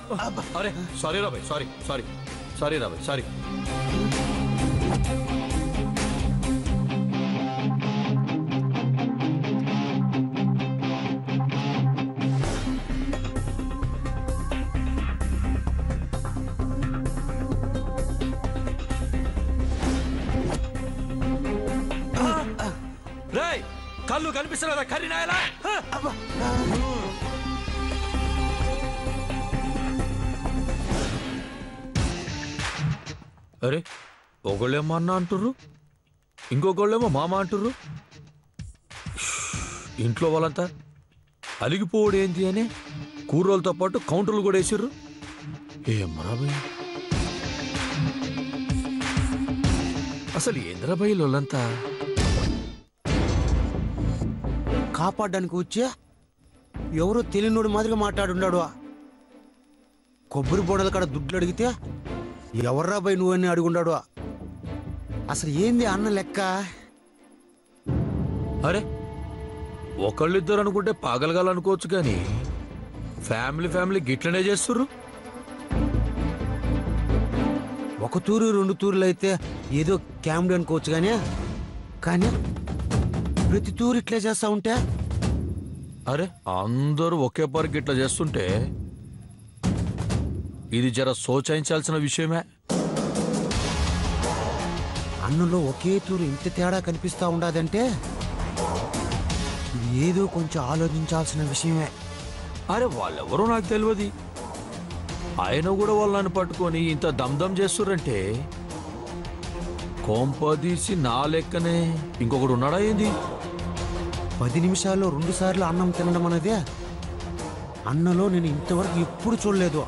अरे सॉरी रा भाई, सॉरी रा भाई, सॉरी। రేయ్ కళ్ళు కనిపిస్తలేదా కర్రీనాయలా? అరే ఒకళ్ళేమో అన్న అంటుర్రు, ఇంకొకళ్ళేమో మామ అంటుర్రు. ఇంట్లో వాళ్ళంతా అలిగిపోవడం ఏంటి అని కూరలతో పాటు కౌంటర్లు కూడా వేసిర్రు. ఏమరాబాయ్ అసలు ఏంద్రాబాయ్ వాళ్ళంతా? కాపాడడానికి వచ్చా ఎవరో తెలియనోడు మాదిరిగా మాట్లాడున్నాడు. కొబ్బరి బోడల కాడ దుడ్లు అడిగితే ఎవర్రా బాయ్ నువ్వని అడుగుండాడు. అసలు ఏంది అన్న లెక్క? అరే ఒకళ్ళిద్దరు అనుకుంటే పాగలగాలనుకోవచ్చు కానీ ఫ్యామిలీ గిట్లనే చేస్తుర్రు. ఒక తూరు రెండు తూర్లు అయితే ఏదో క్యామ్డ్ అనుకోవచ్చు కానీ ప్రతి తూరు ఇట్లే చేస్తా ఉంటే, అరే అందరూ ఒకే పరికి ఇట్లా చేస్తుంటే ఇది జర సోచాయించాల్సిన విషయమే. అన్నంలో ఒకే తూరు ఇంత తేడా కనిపిస్తా ఉండదంటే ఏదో కొంచెం ఆలోచించాల్సిన విషయమే. అరే వాళ్ళెవరో నాకు తెలియదు, ఆయన కూడా వాళ్ళని పట్టుకొని ఇంత దమ్దం చేస్తుర్రంటే కొంపదీసి నా లెక్కనే ఇంకొకడు ఉన్నాడా ఏంది? 10 నిమిషాల్లో 2 సార్లు అన్నం తినడం అనేదే అన్నలో నేను ఇంతవరకు ఎప్పుడు చూడలేదు.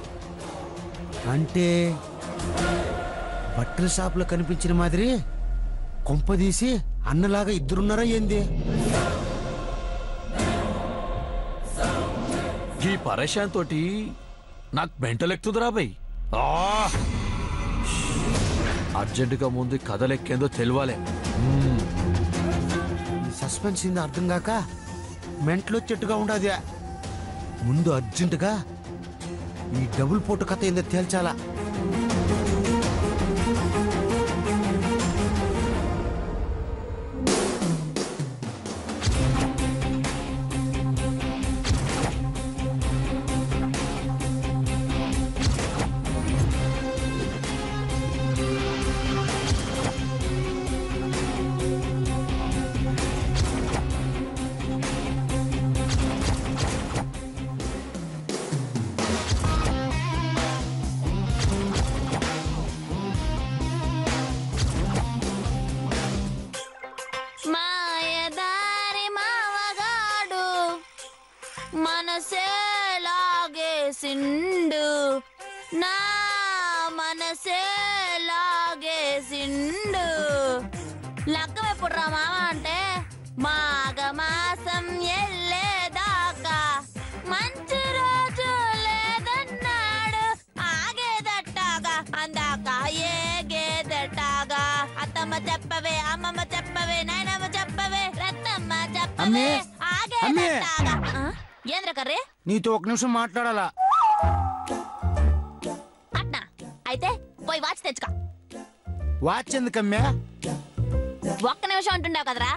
అంటే బట్టల షాపులో కనిపించిన మాదిరి కొంపదీసి అన్నలాగా ఇద్దరున్నారా ఏంది? ఈ పరేషాన్ తోటి నాకు మెంటల్ ఎక్కుతుందిరా బాయ్. అర్జెంటుగా ముందు కథలెక్కేందో తెలియాలే. సస్పెన్స్ ఇంది అర్థం కాక మెంటలు వచ్చేట్టుగా ఉండదు. ముందు అర్జెంటుగా ఈ డబుల్ పోటు కథ ఏందో తేల్చాలా. సిండు నా మనసే లాగేసిండు. లగ్గం ఎప్పుడు రా మామ అంటే మాఘమాసం ఎల్లేదాకా మంచి రోజు లేదన్నాడు. ఆగేదట్టాగా అందాక ఏగేదట్టాగా. అత్తమ్మ చెప్పవే, అమ్మమ్మ చెప్పవే, నాయనమ్మ చెప్పవే, రత్తమ్మ చెప్పవే, ఆగేదట్టాగా. ఏంద్ర కర్రే నీతో ఒక నిమిషం మాట్లాడాలా? అట్నా అయితే పోయి వాచ్ తెచ్చుకో. వాచ్ ఎందుకమ్మే? ఒక్క నిమిషం అంటుండవు కదరా,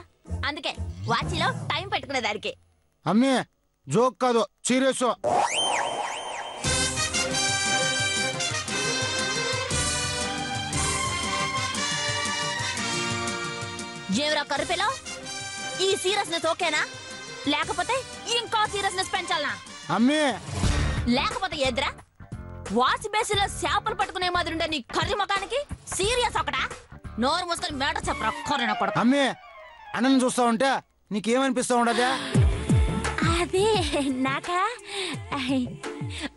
అందుకే వాచిలో టైం పెట్టుకునే దానికి. అమ్మే జోక్ కాదు, సీరియస్. ఏవరా కర్రిపిలో, ఈ సీరియస్నెస్ ఓకేనా? లేకపోతే ఇంకో సీరియస్నెస్ పెంచాలనా? అమ్మే లేకపోతే ఎద్రా వాచ్ బేసిలో చేపలు పట్టుకునే మాదిరి ఉండే నీ కర్రి ముఖానికి సీరియస్ ఒకటా? నోరు మూసుకొని మేట చెప్పరా కొరన కొడ. అమ్మే అన్నం చూస్తా ఉంటే నీకేమనిపిస్తా ఉండదా? అదే నాకా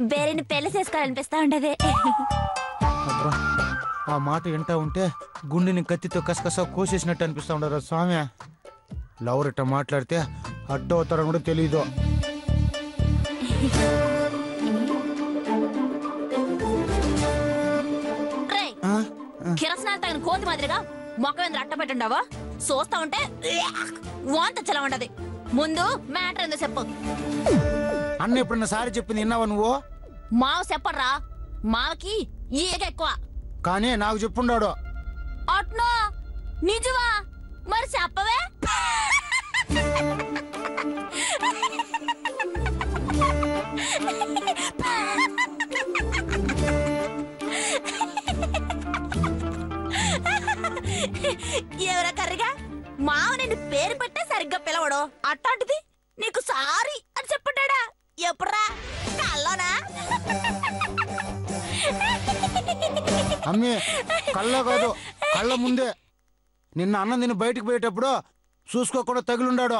బేరేని పెళ్లి చేసుకోవాలనిపిస్తా ఉండదే. ఆ మాట వింటా ఉంటే గుండెని కత్తితో కసకస కోసేసినట్టు అనిపిస్తా ఉండరా స్వామి. లవర్ ఇట్ట మాట్లాడితే అడ్డు అవుతారని కూడా తెలీదు. కిరసనాలు తగిన కోతి మాదిరిగా మొక్క అట్ట పెట్టుండవా? చూస్తా ఉంటే వాంత చలా ఉండదు. ముందు మ్యాటర్ ఎందుకు చెప్పు. అన్న ఎప్పుడన్నా సారి చెప్పింది విన్నావా నువ్వు? మావ చెప్పడ్రా, మావకి ఈగ ఎక్కువ. కానీ నాకు చెప్పుండాడు. అట్నా నిజమా? మరి చెప్పవే. ఎవరా కర్రిగా మావ నిన్ను పేరు పెట్టే సరిగ్గా పిలవడు, అట్లాంటిది నీకు సారీ అని చెప్పాడా? ఎప్పుడురా? కల్లోనా? అమ్మి కళ్ళ కాదు, కళ్ళ ముందే. నిన్న అన్నం తిని బయటికి పోయేటప్పుడు చూసుకోకుండా తగిలిండాడు.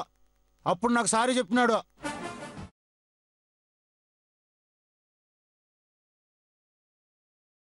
అప్పుడు నాకు సారీ చెప్పినాడు.